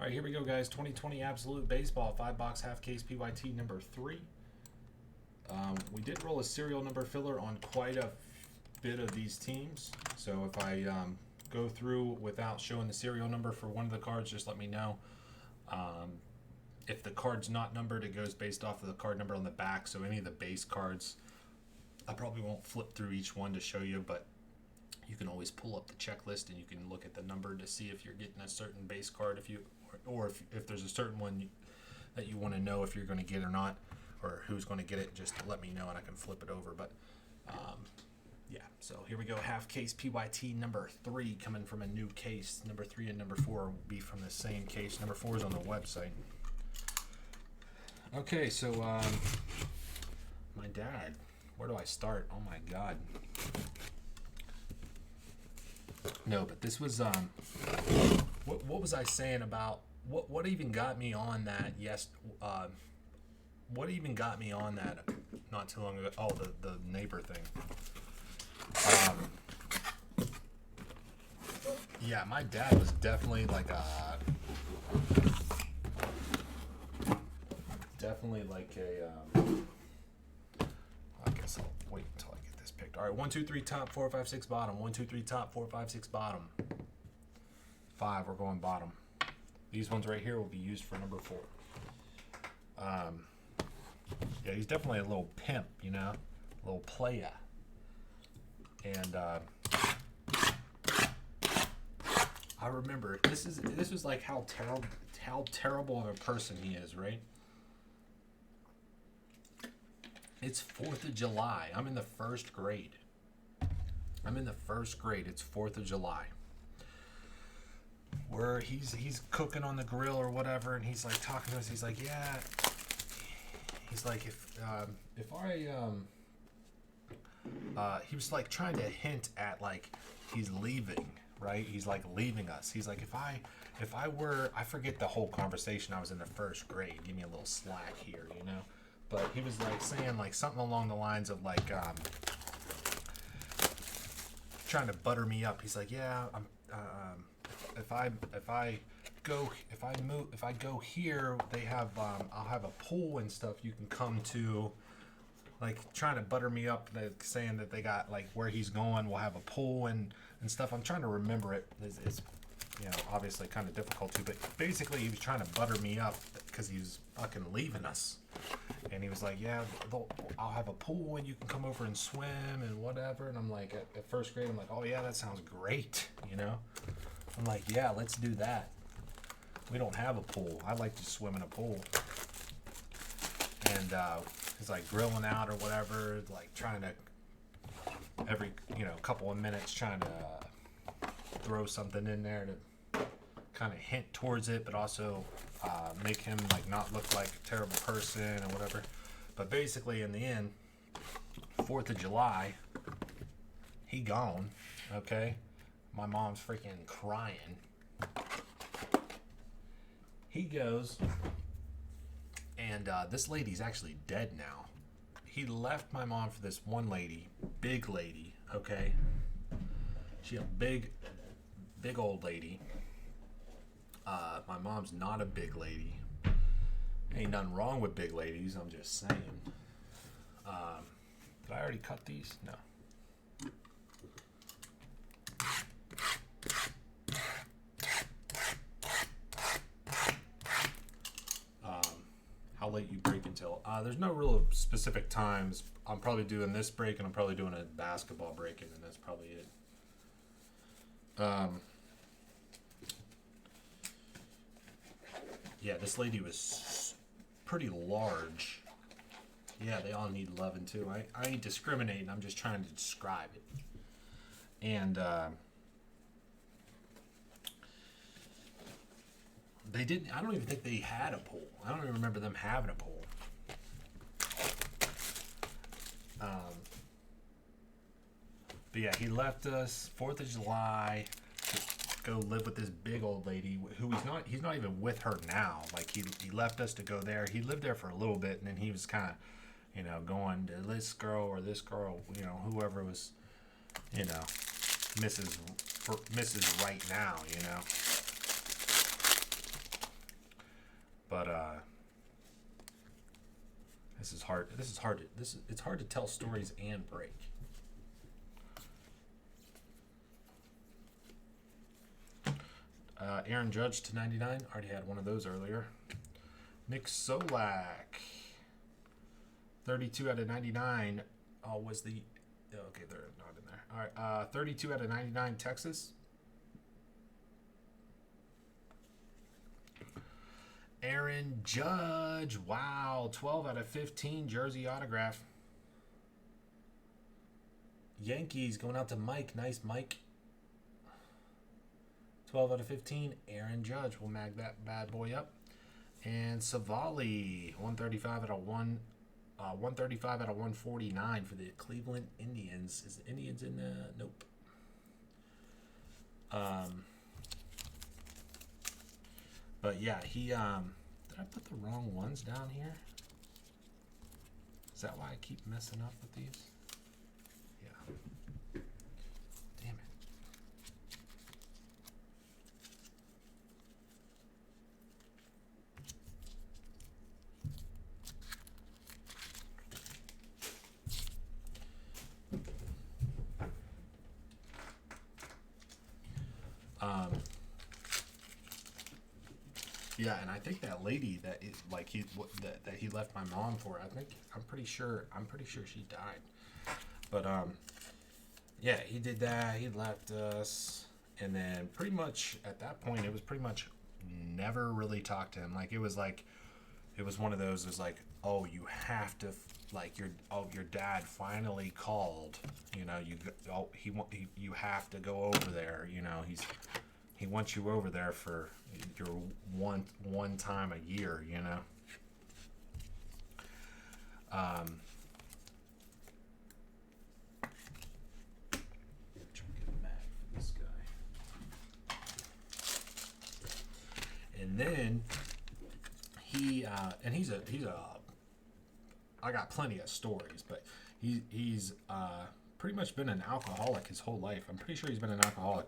All right, here we go, guys. 2020 Absolute Baseball, 5-box half case PYT number 3. We did roll a serial number filler on quite a bit of these teams. So if I go through without showing the serial number for one of the cards, just let me know. If the card's not numbered, it goes based off of the card number on the back. So any of the base cards, I probably won't flip through each one to show you, but you can always pull up the checklist and you can look at the number to see if you're getting a certain base card, or if there's a certain one that you want to know if you're going to get or not, or who's going to get it. Just let me know and I can flip it over. But yeah, so here we go. Half case PYT number 3 coming from a new case. Number 3 and number 4 will be from the same case. Number 4 is on the website. Okay, so my dad. Where do I start? Oh my God. No, but this was what was I saying about what even got me on that? Yes, what even got me on that not too long ago? Oh, the neighbor thing. Yeah, my dad was definitely like a I guess I'll wait until I get this picked. All right, 1, 2, 3 top, 4, 5, 6 bottom. 1, 2, 3 top, 4, 5, 6 bottom. 5, we're going bottom. These ones right here will be used for number 4. Yeah, he's definitely a little pimp, you know, a little playa. And I remember this was like how terrible of a person he is, right? It's 4th of July. I'm in the first grade. It's 4th of July. Where he's cooking on the grill or whatever, and he's like talking to us. He's like, yeah. He's like, if I he was like trying to hint at like he's leaving, right? He's like leaving us. He's like, if I were, I forget the whole conversation. I was in the first grade. Give me a little slack here, you know. But he was like saying like something along the lines of like trying to butter me up. He's like, yeah, I'm if I go here, they have I'll have a pool and stuff you can come to. Like trying to butter me up, like saying that they got like where he's going, we'll have a pool and stuff. I'm trying to remember it. It's you know, obviously kind of difficult to, but basically he was trying to butter me up because he was fucking leaving us. And he was like, yeah, I'll have a pool and you can come over and swim and whatever. And I'm like, at first grade, I'm like, oh yeah, that sounds great, you know? I'm like, yeah, let's do that. We don't have a pool. I like to swim in a pool. And he's like grilling out or whatever, like trying to, every, you know, couple of minutes trying to throw something in there to kind of hint towards it, but also make him like not look like a terrible person or whatever. But basically in the end, 4th of July, he gone, okay? My mom's freaking crying. He goes, and this lady's actually dead now. He left my mom for this one lady, big lady, okay? She a big old lady. My mom's not a big lady. Ain't nothing wrong with big ladies, I'm just saying. Did I already cut these? No. How late you break until? There's no real specific times. I'm probably doing this break, and I'm probably doing a basketball break, and then that's probably it. Yeah, this lady was pretty large. Yeah, they all need loving too. I ain't discriminating. I'm just trying to describe it. And they didn't. I don't even think they had a pool. I don't even remember them having a pool. But yeah, he left us 4th of July to go live with this big old lady who he's not even with her now. Like he left us to go there. He lived there for a little bit, and then he was kind of, you know, going to this girl or this girl, you know, whoever was, you know, Mrs. Right now, you know. But it's hard to tell stories and break. Aaron Judge to 99. Already had one of those earlier. Nick Solak. 32 out of 99. Was the... Okay, they're not in there. All right. 32 out of 99, Texas. Aaron Judge. Wow. 12 out of 15, jersey autograph. Yankees going out to Mike. Nice, Mike. 12 out of 15, Aaron Judge will mag that bad boy up. And Savali, 135 out of 149 for the Cleveland Indians. Is the Indians in there? Nope. But yeah, he did I put the wrong ones down here? Is that why I keep messing up with these? Yeah. Damn it. Yeah, and I think that lady that is like that he left my mom for, I'm pretty sure she died. But yeah, he did that. He left us, and then pretty much at that point, it was pretty much never really talked to him. Like it was one of those. It was like, oh, you have to your dad finally called. You know, you have to go over there. You know, he wants you over there for your one time a year, you know. This guy. And then he's a I got plenty of stories, but he's pretty much been an alcoholic his whole life. I'm pretty sure he's been an alcoholic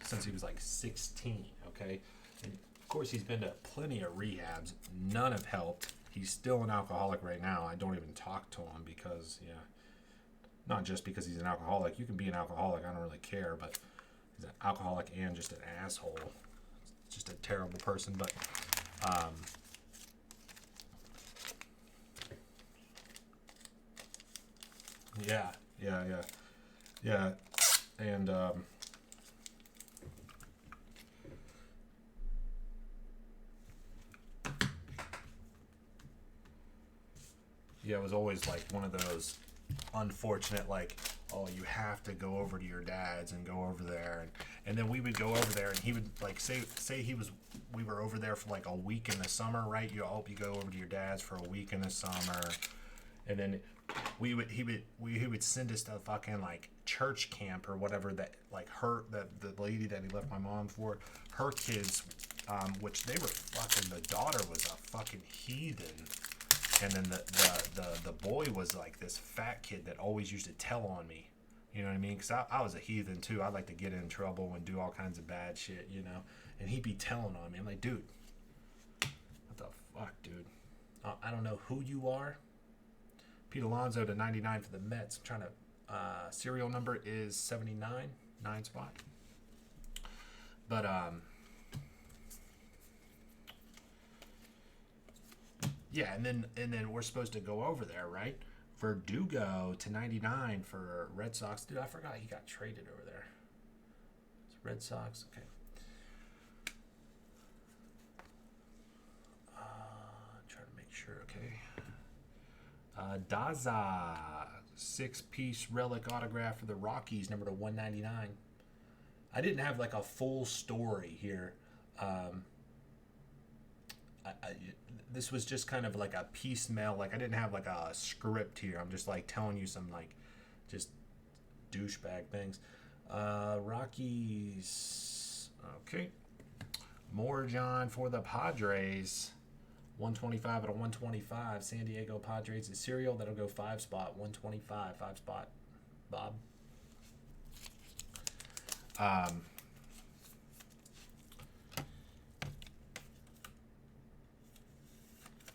since he was like 16, okay? And of course, he's been to plenty of rehabs. None have helped. He's still an alcoholic right now. I don't even talk to him because, yeah, not just because he's an alcoholic. You can be an alcoholic. I don't really care, but he's an alcoholic and just an asshole. Just a terrible person, but yeah, and yeah, it was always like one of those unfortunate, like, oh, you have to go over to your dad's and go over there, and then we would go over there, and he would like say we were over there for like a week in the summer, right? You go over to your dad's for a week in the summer, and then he would send us to fucking like church camp or whatever, that like the lady that he left my mom for, her kids, which they were fucking, the daughter was a fucking heathen. And then the boy was like this fat kid that always used to tell on me. You know what I mean? Because I was a heathen too. I like to get in trouble and do all kinds of bad shit, you know? And he'd be telling on me. I'm like, dude, what the fuck, dude? I don't know who you are. Pete Alonso to 99 for the Mets. I'm trying to... serial number is 79. 9 spot. But, yeah, and then we're supposed to go over there, right? Verdugo to 99 for Red Sox. Dude, I forgot he got traded over there. It's Red Sox. Okay. Trying to make sure. Okay. Daza, 6-piece relic autograph for the Rockies, number to 199. I didn't have like a full story here. This was just kind of like a piecemeal. Like I didn't have like a script here. I'm just like telling you some like just douchebag things. Rockies. Okay. Morjon for the Padres. 125 out of 125. San Diego Padres. A serial that'll go 5 spot. 125. 5 spot. Bob.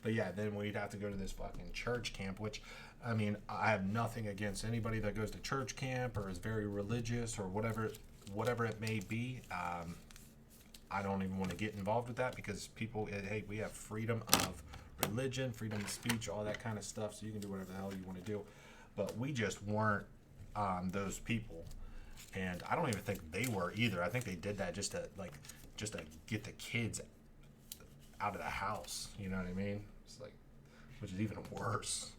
But yeah, then we'd have to go to this fucking church camp, which, I mean, I have nothing against anybody that goes to church camp or is very religious or whatever it may be. I don't even want to get involved with that because people, hey, we have freedom of religion, freedom of speech, all that kind of stuff, so you can do whatever the hell you want to do. But we just weren't those people, and I don't even think they were either. I think they did that just to get the kids out of the house. You know what I mean? It's like, which is even worse.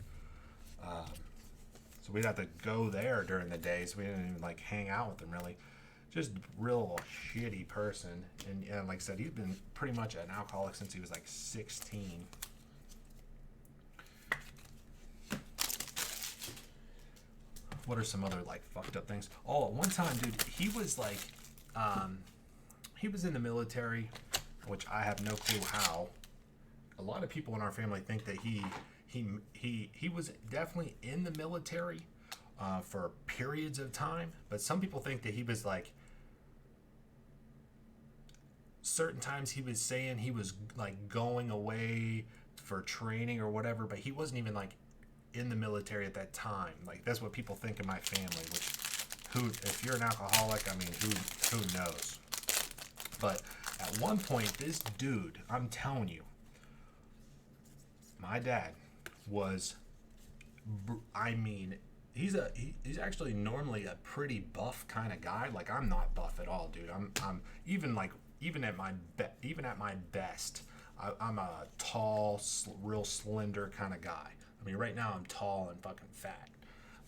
So we'd have to go there during the day, so we didn't even like hang out with them really. Just real shitty person, and like I said, he's been pretty much an alcoholic since he was like 16. What are some other like fucked up things? Oh, at one time, dude, he was like, he was in the military, which I have no clue how. A lot of people in our family think that he was definitely in the military for periods of time, but some people think that he was like, certain times he was saying he was like going away for training or whatever, but he wasn't even like in the military at that time. Like, that's what people think in my family, which, if you're an alcoholic, I mean, who knows? But at one point, this dude, I'm telling you, my dad was, I mean, he's actually normally a pretty buff kind of guy. Like, I'm not buff at all, dude. I'm even at my best, I'm a tall, real slender kind of guy. I mean, right now I'm tall and fucking fat,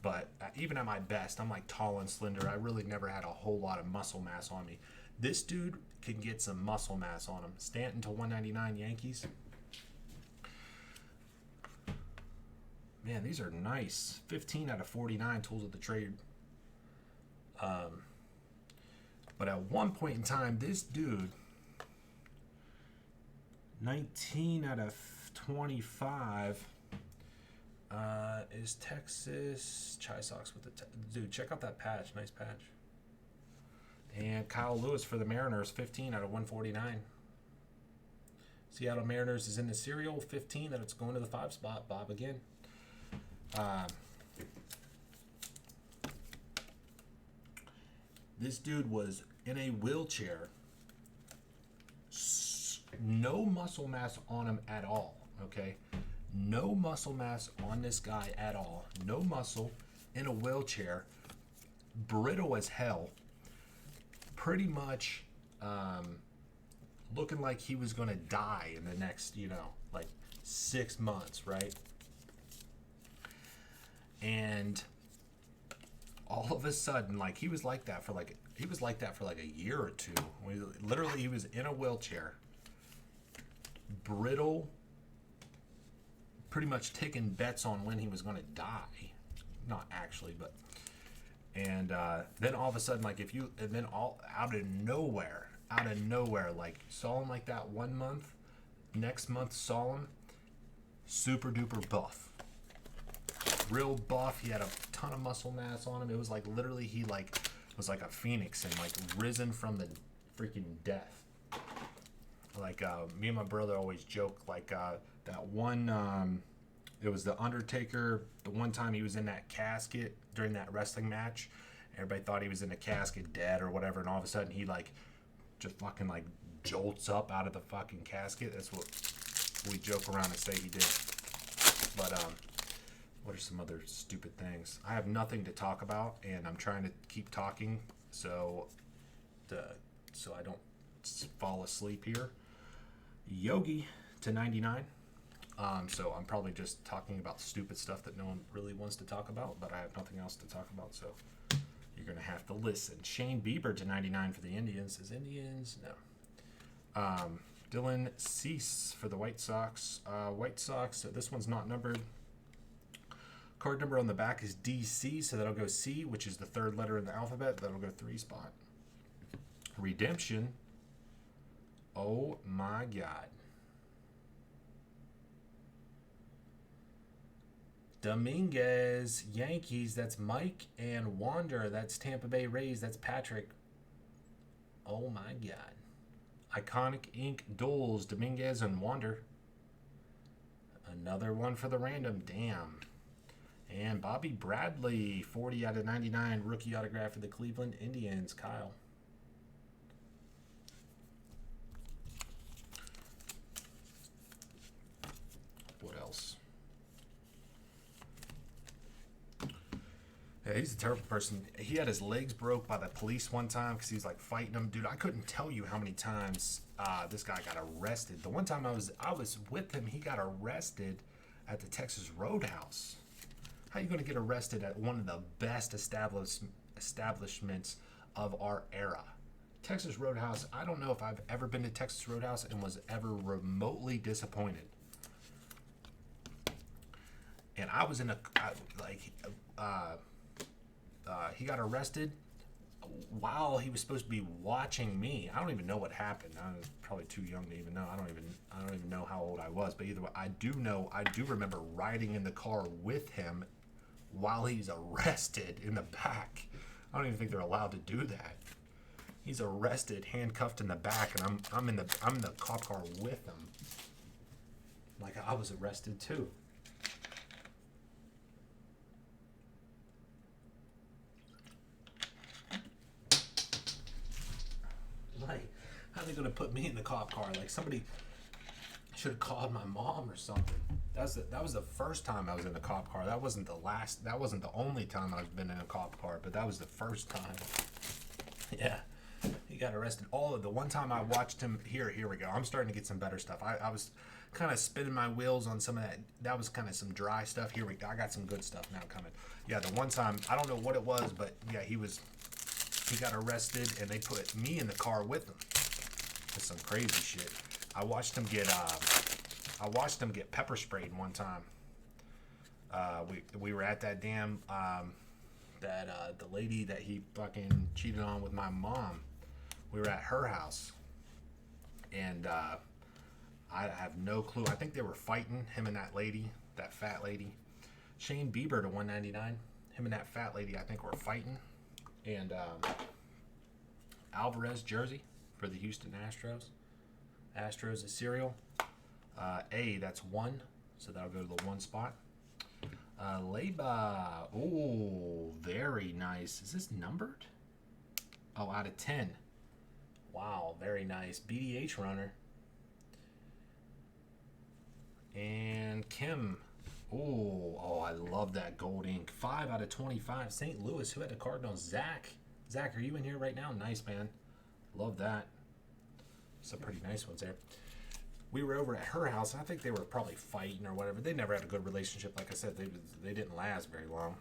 but even at my best, I'm like tall and slender. I really never had a whole lot of muscle mass on me. This dude can get some muscle mass on him. Stanton to 199 Yankees. Man, these are nice. 15 out of 49 tools of the trade. But at one point in time, this dude, 19 out of 25, is Texas Chai Sox with the dude. Check out that patch, nice patch. And Kyle Lewis for the Mariners, 15 out of 149. Seattle Mariners is in the serial, 15. That it's going to the 5 spot. Bob again. This dude was in a wheelchair. No muscle mass on him at all. Okay. No muscle mass on this guy at all. No muscle, in a wheelchair, brittle as hell. Pretty much looking like he was going to die in the next, like 6 months, right? And all of a sudden, like, he was like that for like a year or two. Literally, he was in a wheelchair, brittle, pretty much taking bets on when he was going to die. Not actually, but. And then all of a sudden, like, out of nowhere, like, saw him like that 1 month, next month saw him, super duper buff. Real buff. He had a ton of muscle mass on him. It was like literally he like was like a phoenix and like risen from the freaking death. Like me and my brother always joke like that one. It was the Undertaker. The one time he was in that casket during that wrestling match, everybody thought he was in a casket dead or whatever, and all of a sudden he like just fucking like jolts up out of the fucking casket. That's what we joke around and say he did. But what are some other stupid things? I have nothing to talk about, and I'm trying to keep talking so I don't fall asleep here. Yogi to 99. So I'm probably just talking about stupid stuff that no one really wants to talk about, but I have nothing else to talk about, so you're going to have to listen. Shane Bieber to 99 for the Indians. Is Indians? No. Dylan Cease for the White Sox. White Sox, this one's not numbered. Card number on the back is DC, so that'll go C, which is the third letter in the alphabet. That'll go 3 spot. Redemption. Oh my God. Dominguez, Yankees, that's Mike. And Wander, that's Tampa Bay Rays, that's Patrick. Oh my God. Iconic Ink duels, Dominguez and Wander. Another one for the random. Damn. And Bobby Bradley, 40 out of 99, rookie autograph for the Cleveland Indians. Kyle. What else? Yeah, he's a terrible person. He had his legs broke by the police one time because he was like fighting them. Dude, I couldn't tell you how many times this guy got arrested. The one time I was with him, he got arrested at the Texas Roadhouse. How are you going to get arrested at one of the best establishments of our era? Texas Roadhouse. I don't know if I've ever been to Texas Roadhouse and was ever remotely disappointed. And I was in he got arrested while he was supposed to be watching me. I don't even know what happened. I was probably too young to even know. I don't even know how old I was. But either way, I do remember riding in the car with him while he's arrested in the back. I don't even think they're allowed to do that. He's arrested, handcuffed in the back, and I'm in the cop car with him. Like I was arrested too. Like, how are they gonna put me in the cop car? Like somebody should have called my mom or something. That was the first time I was in a cop car. That wasn't the last. That wasn't the only time I've been in a cop car, but that was the first time. Yeah, he got arrested. All of the one time I watched him. Here we go. I'm starting to get some better stuff. I was kind of spinning my wheels on some of that. That was kind of some dry stuff. Here we go. I got some good stuff now coming. Yeah, the one time I don't know what it was, but yeah, he got arrested and they put me in the car with him. That's some crazy shit. I watched him get pepper sprayed one time. We were at that damn the lady that he fucking cheated on with my mom. We were at her house, and I have no clue. I think they were fighting, him and that lady, that fat lady. Shane Bieber to 199. Him and that fat lady, I think, were fighting. And Alvarez jersey for the Houston Astros. Astros is cereal. That's 1, so that'll go to the 1 spot. Leba, oh, very nice. Is this numbered? Oh, out of 10. Wow, very nice. BDH runner. And Kim. Oh, I love that gold ink. 5 out of 25. St. Louis, who had the Cardinals? Zach, are you in here right now? Nice, man. Love that. Some pretty nice ones there. We were over at her house. I think they were probably fighting or whatever. They never had a good relationship. Like I said, they didn't last very long.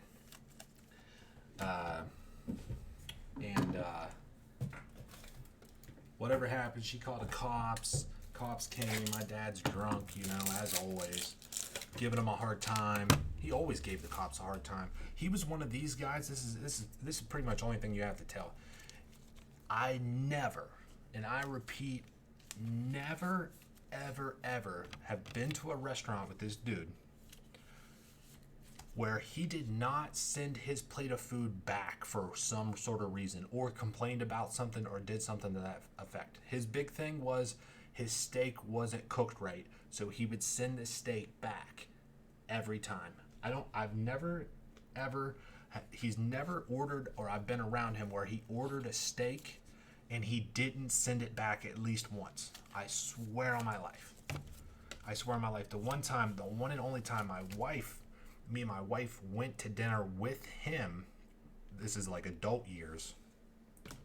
Whatever happened, she called the cops. Cops came. My dad's drunk, as always, giving him a hard time. He always gave the cops a hard time. He was one of these guys. This is pretty much the only thing you have to tell. I never, and I repeat, never, ever have been to a restaurant with this dude where he did not send his plate of food back for some sort of reason or complained about something or did something to that effect. His big thing was his steak wasn't cooked right, so he would send the steak back every time. He's never ordered, or I've been around him where he ordered a steak and he didn't send it back at least once. I swear on my life. The one and only time me and my wife went to dinner with him, this is like adult years,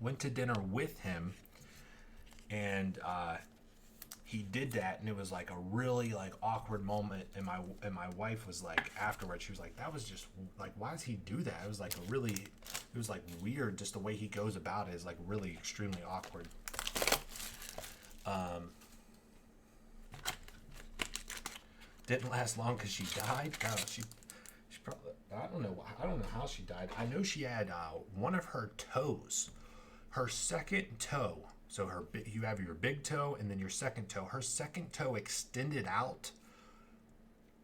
went to dinner with him, and he did that, and it was like a really like awkward moment, and my wife was like, afterwards, she was like, that was just like, why does he do that? It was like weird, just the way he goes about it is like really extremely awkward. Didn't last long because she died. No, she probably, I don't know how she died. I know she had one of her toes, her second toe. So you have your big toe and then your second toe. Her second toe extended out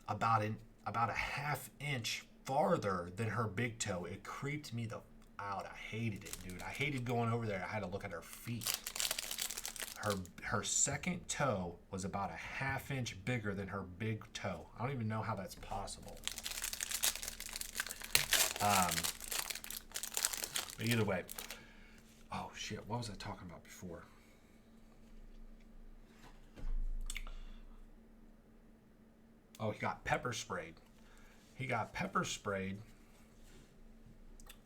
about a half inch farther than her big toe. It creeped me out. I hated it, dude. I hated going over there. I had to look at her feet. her second toe was about a half-inch bigger than her big toe. I don't even know how that's possible. But either way, oh shit, what was I talking about before? Oh, he got pepper sprayed. He got pepper sprayed.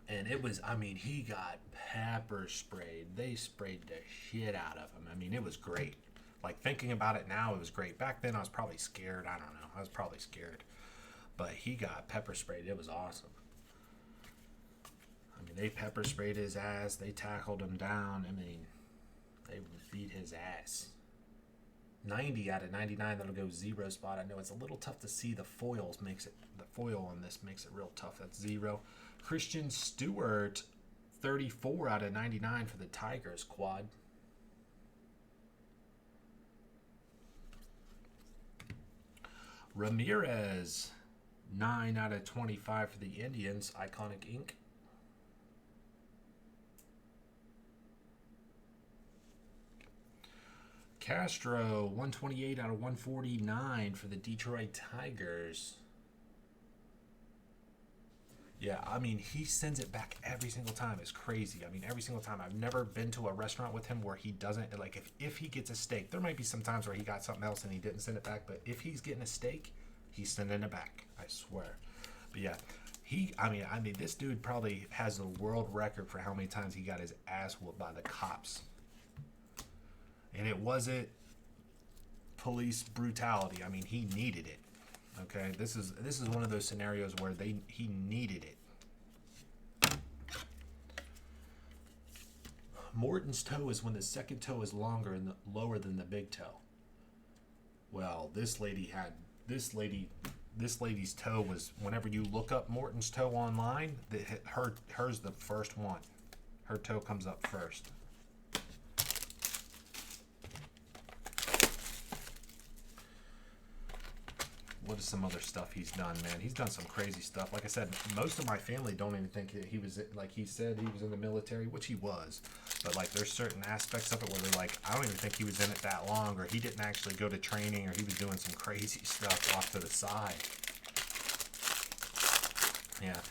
And it was, I mean, he got pepper sprayed. They sprayed the shit out of him. I mean, it was great. Like, thinking about it now, it was great. Back then, I was probably scared. I don't know. I was probably scared. But he got pepper sprayed. It was awesome. I mean, they pepper sprayed his ass. They tackled him down. I mean, they beat his ass. 90 out of 99, that'll go 0 spot. I know it's a little tough to see. The foil on this makes it real tough. That's 0. Christian Stewart, 34 out of 99 for the Tigers quad. Ramirez, 9 out of 25 for the Indians, Iconic Ink. Castro, 128 out of 149 for the Detroit Tigers. Yeah, I mean, he sends it back every single time. It's crazy. I mean, every single time. I've never been to a restaurant with him where he doesn't, like, if he gets a steak, there might be some times where he got something else and he didn't send it back, but if he's getting a steak, he's sending it back. I swear. But yeah, I mean, this dude probably has the world record for how many times he got his ass whooped by the cops. And it wasn't police brutality. I mean, he needed it. Okay, this is one of those scenarios where he needed it. Morton's toe is when the second toe is longer and lower than the big toe. Well, this lady's toe was, whenever you look up Morton's toe online, hers the first one. Her toe comes up first. What is some other stuff he's done, man? He's done some crazy stuff. Like I said, most of my family don't even think that he was, like he said, he was in the military, which he was. But, like, there's certain aspects of it where they're like, I don't even think he was in it that long, or he didn't actually go to training, or he was doing some crazy stuff off to the side. Yeah.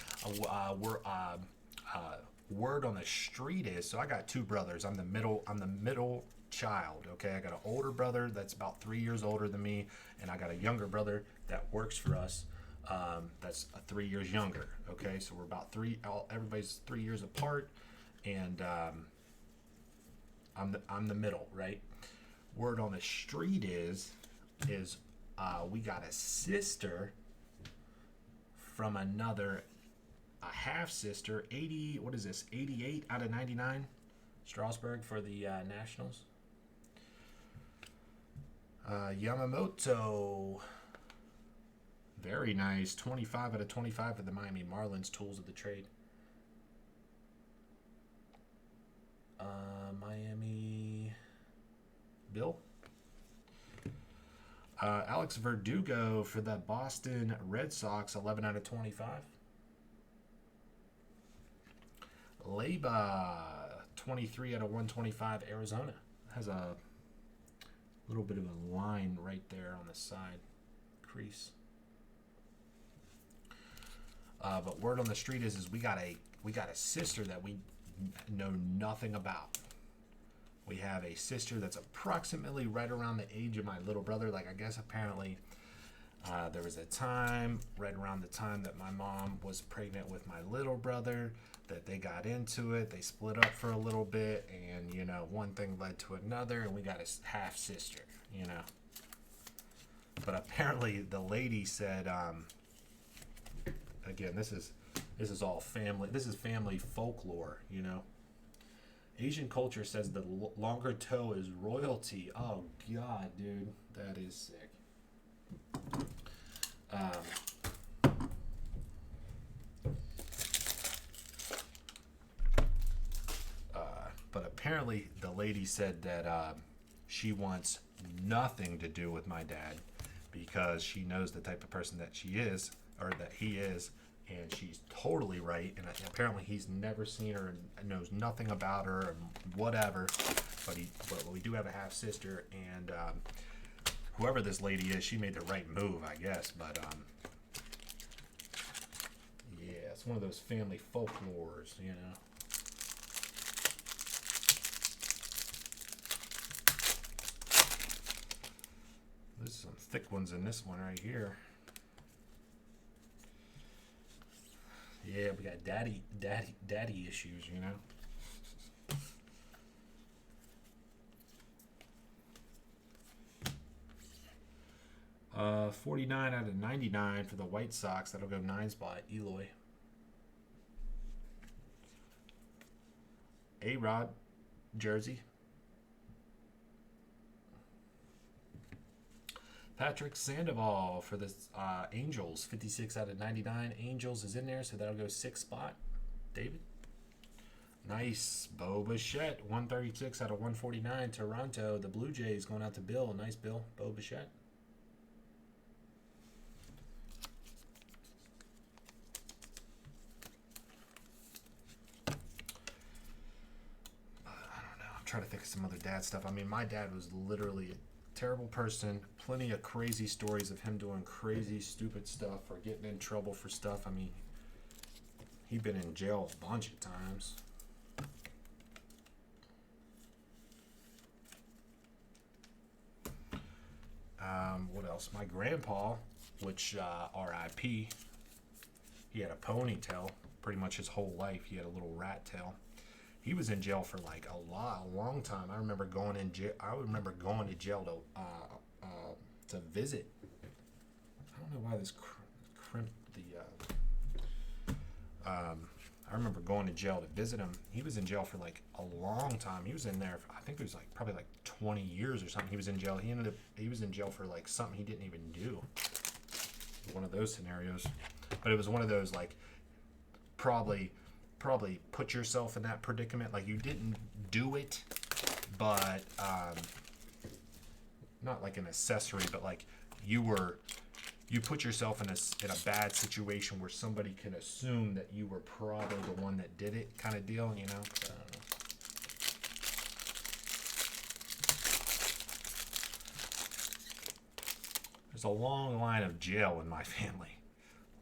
Word on the street is, so I got 2 brothers. I'm the middle child. Okay, I got an older brother that's about 3 years older than me, and I got a younger brother that works for us that's 3 years younger. Okay, so we're about everybody's 3 years apart, and I'm the middle, right? Word on the street is we got a sister from a half sister, 88 out of 99, Strasburg for the Nationals. Yamamoto, very nice, 25 out of 25 for the Miami Marlins, tools of the trade. Miami Bill. Alex Verdugo for the Boston Red Sox, 11 out of 25. Leyba, 23 out of 125, Arizona. Has a little bit of a line right there on the side crease. But word on the street is we got a sister that we know nothing about. We have a sister that's approximately right around the age of my little brother. Like, I guess apparently there was a time right around the time that my mom was pregnant with my little brother that they got into it. They split up for a little bit, and, you know, one thing led to another, and we got a half sister, you know. But apparently the lady said, again, this is all family. This is family folklore, you know. Asian culture says the longer toe is royalty. Oh God, dude, that is sick. But apparently the lady said that she wants nothing to do with my dad because she knows the type of person that she is, or that he is, and she's totally right. And apparently he's never seen her and knows nothing about her and whatever. But we do have a half sister, and whoever this lady is, she made the right move, I guess. But yeah, it's one of those family folklores, you know. There's some thick ones in this one right here. Yeah, we got daddy issues, you know. 49 out of 99 for the White Sox. That'll go 9 spot. Eloy. A-Rod, jersey. Patrick Sandoval for the Angels. 56 out of 99. Angels is in there, so that'll go 6 spot. David. Nice. Bo Bichette. 136 out of 149. Toronto. The Blue Jays going out to Bill. Nice, Bill. Bo Bichette. Trying to think of some other dad stuff. I mean, my dad was literally a terrible person. Plenty of crazy stories of him doing crazy, stupid stuff or getting in trouble for stuff. I mean, he'd been in jail a bunch of times. What else? My grandpa, which R.I.P., he had a ponytail pretty much his whole life. He had a little rat tail. He was in jail for like a long time. I remember going in jail. I remember going to jail to visit. I don't know why this crimped the. I remember going to jail to visit him. He was in jail for like a long time. He was in there. I think it was like probably like 20 years or something. He was in jail. He was in jail for like something he didn't even do. One of those scenarios, but it was one of those like probably put yourself in that predicament. Like you didn't do it, but not like an accessory, but like you put yourself in a bad situation where somebody can assume that you were probably the one that did it, kind of deal, you know. I don't know. There's a long line of jail in my family.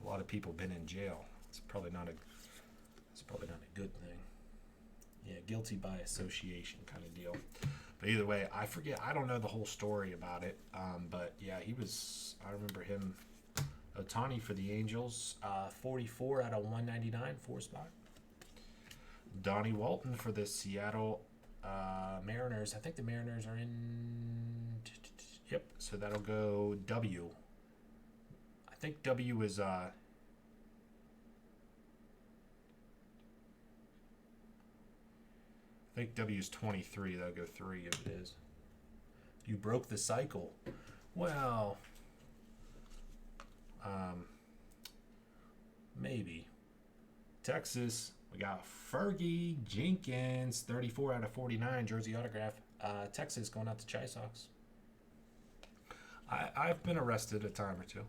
A lot of people been in jail. It's probably not a good thing. Yeah, guilty by association kind of deal. But either way, I don't know the whole story about it. But yeah, I remember him. Ohtani for the Angels, 44 out of 199, 4 spot. Donnie Walton for the Seattle Mariners. I think the Mariners are in. Yep, so that'll go W. I think W is. I think W is 23. That'll go 3 if it is. You broke the cycle. Well, maybe. Texas, we got Fergie Jenkins, 34 out of 49, jersey autograph. Texas going out to Chi Sox. I've been arrested a time or two.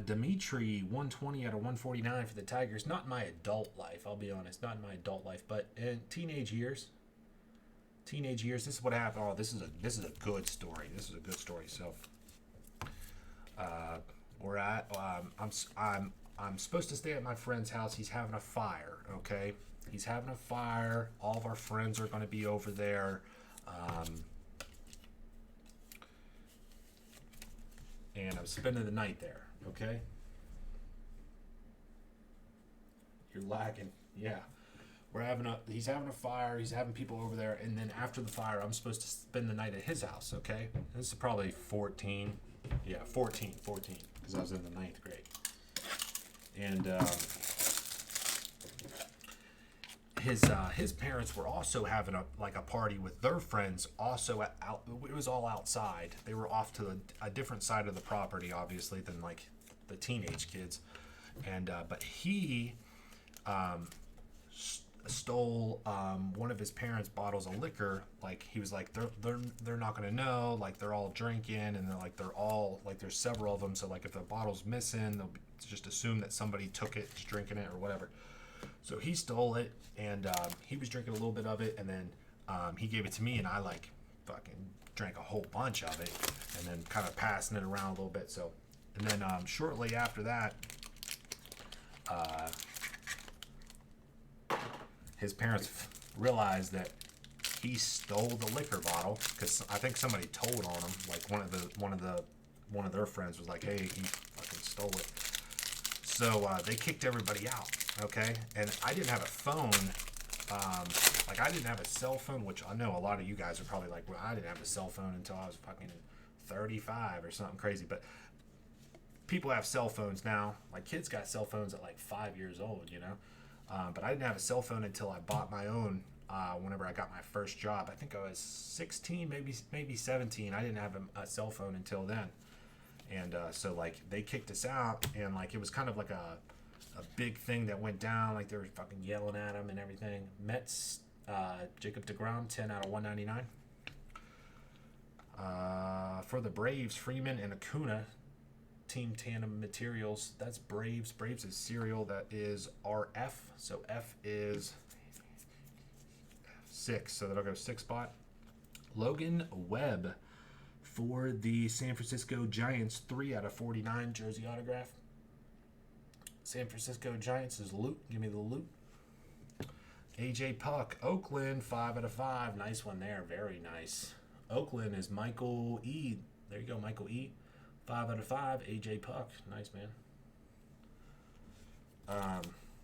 Dimitri, 120 out of 149 for the Tigers. Not in my adult life, I'll be honest. Not in my adult life, but in teenage years. This is what happened. Oh, this is a good story. This is a good story. So, we're at. I'm supposed to stay at my friend's house. He's having a fire. Okay, he's having a fire. All of our friends are going to be over there. And I'm spending the night there. Okay. You're lagging. Yeah. He's having a fire. He's having people over there. And then after the fire, I'm supposed to spend the night at his house. Okay. This is probably 14. Yeah, 14. Because I was in the 9th grade. And his parents were also having a party with their friends. Also it was all outside. They were off to a different side of the property, obviously, than like the teenage kids. And but he stole one of his parents' bottles of liquor. Like he was like, they're not gonna know. Like they're all drinking, and they're all like there's several of them. So like if the bottle's missing, they'll just assume that somebody took it, just drinking it or whatever. So he stole it, and he was drinking a little bit of it, and then he gave it to me, and I like fucking drank a whole bunch of it, and then kind of passing it around a little bit. So, and then shortly after that, his parents realized that he stole the liquor bottle because I think somebody told on him. Like one of their friends was like, "Hey, he fucking stole it." So they kicked everybody out. Okay, and I didn't have a phone. Like I didn't have a cell phone, which I know a lot of you guys are probably like, well, I didn't have a cell phone until I was fucking 35 or something crazy. But people have cell phones now. Like kids got cell phones at like 5 years old, you know. But I didn't have a cell phone until I bought my own. Whenever I got my first job, I think I was 16, maybe 17. I didn't have a cell phone until then, and so like they kicked us out, and like it was kind of like a big thing that went down. Like they were fucking yelling at him and everything. Mets, Jacob deGrom, 10 out of 199. For the Braves, Freeman and Acuna, team tandem materials. That's Braves. Braves is cereal. That is RF. So F is 6. So that'll go 6 spot. Logan Webb for the San Francisco Giants, 3 out of 49 jersey autograph. San Francisco Giants is loot. Give me the loot. AJ Puck, Oakland, 5 out of 5. Nice one there. Very nice. Oakland is Michael E. There you go, Michael E. 5 out of 5. AJ Puck. Nice, man.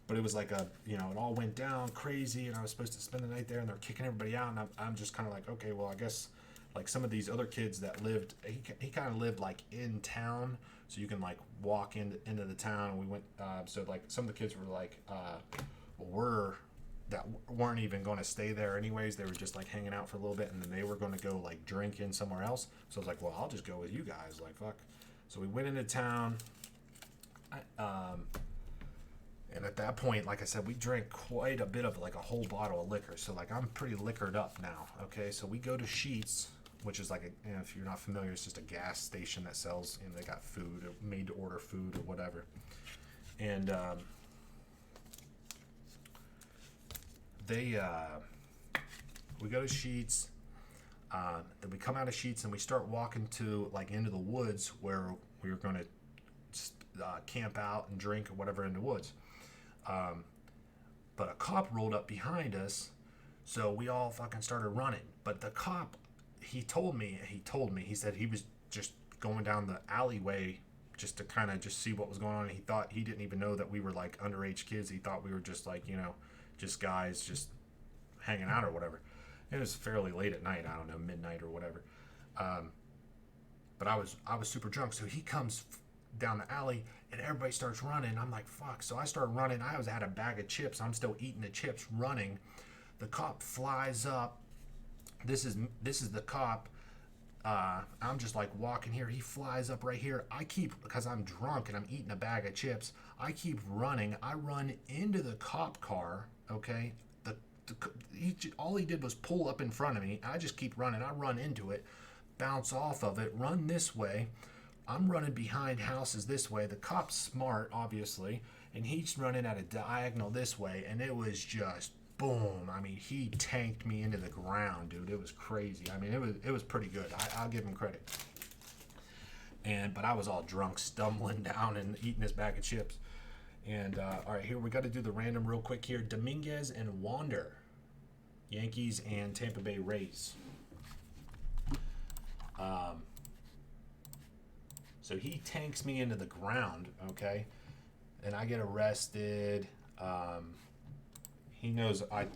But it was like it all went down crazy, and I was supposed to spend the night there, and they're kicking everybody out, and I'm just kind of like, okay, well, I guess like some of these other kids that lived, he kind of lived like in town, so you can like walk into the town. We went, so like some of the kids were like, weren't even going to stay there anyways. They were just like hanging out for a little bit, and then they were going to go like drinking somewhere else. So I was like, well, I'll just go with you guys. Like, fuck. So we went into town. And at that point, like I said, we drank quite a bit of like a whole bottle of liquor. So like I'm pretty liquored up now. Okay, so we go to Sheetz, which is like if you're not familiar, it's just a gas station that sells, they got food, or made to order food or whatever. And we go to Sheetz. Then we come out of Sheetz and we start walking to like into the woods where we were going to camp out and drink or whatever in the woods. But a cop rolled up behind us, so we all fucking started running. But the cop, he said he was just going down the alleyway just to kind of just see what was going on. And he didn't even know that we were like underage kids. He thought we were just like, just guys just hanging out or whatever. It was fairly late at night. I don't know, midnight or whatever. But I was super drunk. So he comes down the alley and everybody starts running. I'm like, fuck. So I start running. I had a bag of chips. I'm still eating the chips, running. The cop flies up. This is the cop. I'm just like walking here. He flies up right here. Because I'm drunk and I'm eating a bag of chips, I keep running. I run into the cop car. Okay. All he did was pull up in front of me. I just keep running. I run into it, bounce off of it, run this way. I'm running behind houses this way. The cop's smart, obviously, and he's running at a diagonal this way, and it was just boom. I mean, he tanked me into the ground, dude. It was crazy. I mean, it was pretty good. I'll give him credit. But I was all drunk, stumbling down and eating this bag of chips. And all right, here we got to do the random real quick here. Dominguez and Wander, Yankees and Tampa Bay Rays. So he tanks me into the ground, okay, and I get arrested. He knows I'm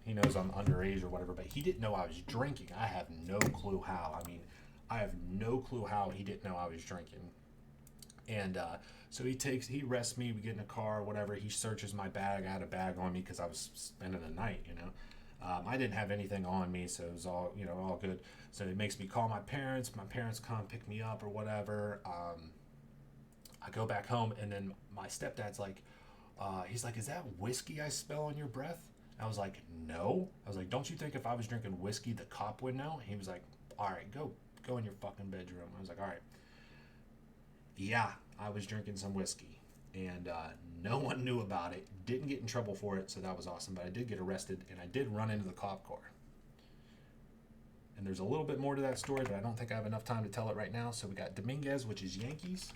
underage or whatever, but he didn't know I was drinking. I have no clue how. I mean, I have no clue how he didn't know I was drinking. And so he arrests me. We get in a car, whatever. He searches my bag. I had a bag on me because I was spending the night, I didn't have anything on me, so it was all, all good. So it makes me call my parents. My parents come pick me up or whatever. I go back home, and then my stepdad's like, he's like, "Is that whiskey I smell on your breath?" I was like, no. I was like, don't you think if I was drinking whiskey, the cop would know? And he was like, all right, go in your fucking bedroom. I was like, all right. Yeah, I was drinking some whiskey. And no one knew about it. Didn't get in trouble for it, so that was awesome. But I did get arrested, and I did run into the cop car. And there's a little bit more to that story, but I don't think I have enough time to tell it right now. So we got Dominguez, which is Yankees.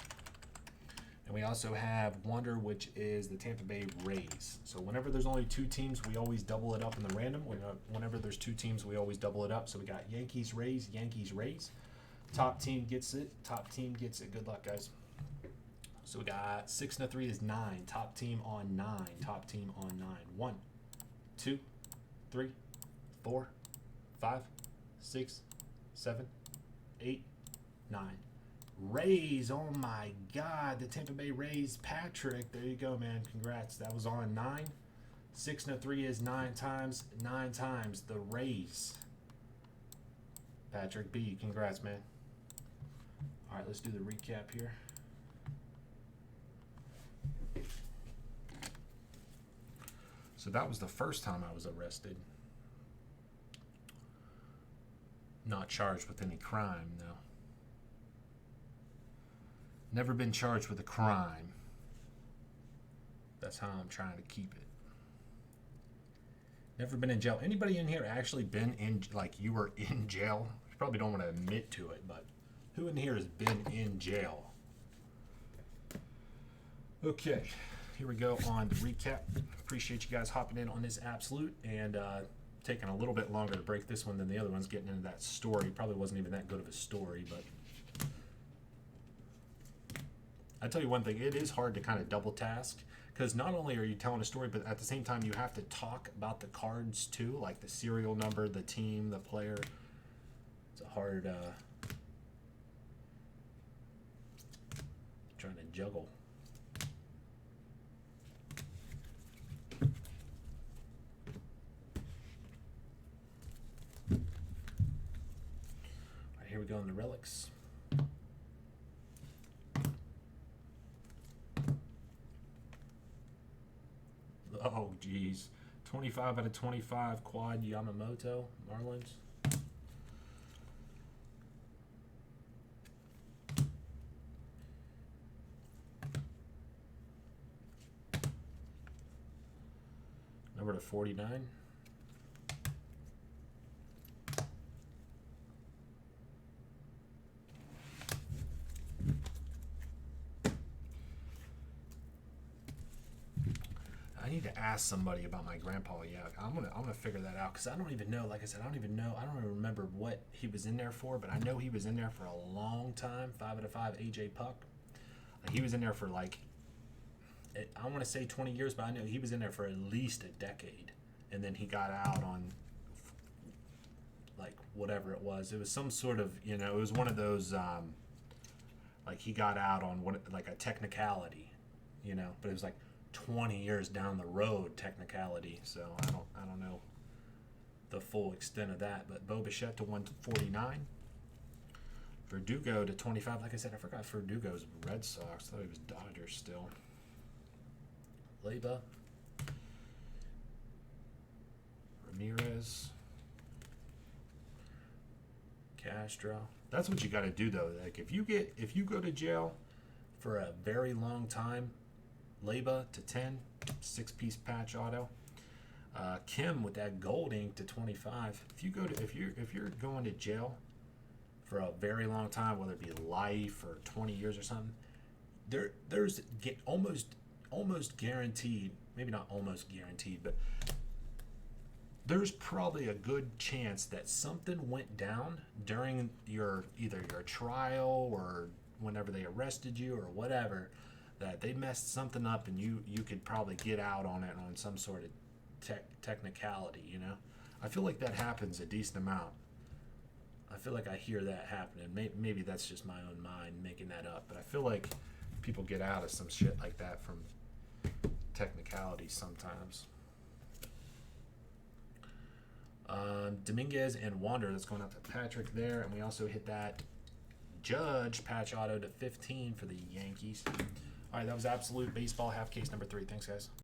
And we also have Wander, which is the Tampa Bay Rays. So whenever there's only two teams, we always double it up in the random. Whenever there's two teams, we always double it up. So we got Yankees, Rays, Yankees, Rays. Top team gets it. Top team gets it. Good luck, guys. So we got 6 and a 3 is 9. Top team on 9. Top team on 9. 1, 2, 3, 4, 5, 6, 7, 8, 9. Rays, oh my God, the Tampa Bay Rays, Patrick, there you go, man, congrats, that was on 9. 6 and a 3 is 9 times, the Rays. Patrick B, congrats, man. All right, let's do the recap here. So that was the first time I was arrested. Not charged with any crime, though. Never been charged with a crime. That's how I'm trying to keep it. Never been in jail. Anybody in here actually been in, like you were in jail? You probably don't want to admit to it, but who in here has been in jail? Okay, here we go on the recap. Appreciate you guys hopping in on this absolute and taking a little bit longer to break this one than the other ones, getting into that story. Probably wasn't even that good of a story, but I tell you one thing, it is hard to kind of double task because not only are you telling a story, but at the same time you have to talk about the cards too, like the serial number, the team, the player. It's a hard trying to juggle. All right, here we go on the Relics. Oh, geez. 25 out of 25 quad Yamamoto Marlins. Number to 49. I need to ask somebody about my grandpa. Yeah, I'm gonna figure that out because I don't even know. Like I said, I don't even remember what he was in there for, but I know he was in there for a long time. 5 out of 5 AJ Puck. He was in there for like, I want to say 20 years, but I know he was in there for at least a decade, and then he got out on like whatever it was. It was some sort of, it was one of those like he got out on like a technicality, but it was like 20 years down the road technicality, so I don't know the full extent of that. But Bo Bichette to 149, Verdugo to 25. Like I said, I forgot Verdugo's Red Sox. I thought he was Dodgers still. Leyba, Ramirez, Castro. That's what you got to do though. Like if you go to jail for a very long time, Leyba to 10, 6-piece patch auto. Kim with that gold ink to 25. If you're going to jail for a very long time, whether it be life or 20 years or something, there's almost guaranteed, maybe not almost guaranteed, but there's probably a good chance that something went down during either your trial or whenever they arrested you or whatever, that they messed something up and you could probably get out on it on some sort of technicality, I feel like that happens a decent amount. I feel like I hear that happening. Maybe that's just my own mind making that up, but I feel like people get out of some shit like that from technicalities sometimes. Dominguez and Wander, that's going out to Patrick there, and we also hit that Judge patch auto to 15 for the Yankees. All right, that was Absolute Baseball half case number 3. Thanks, guys.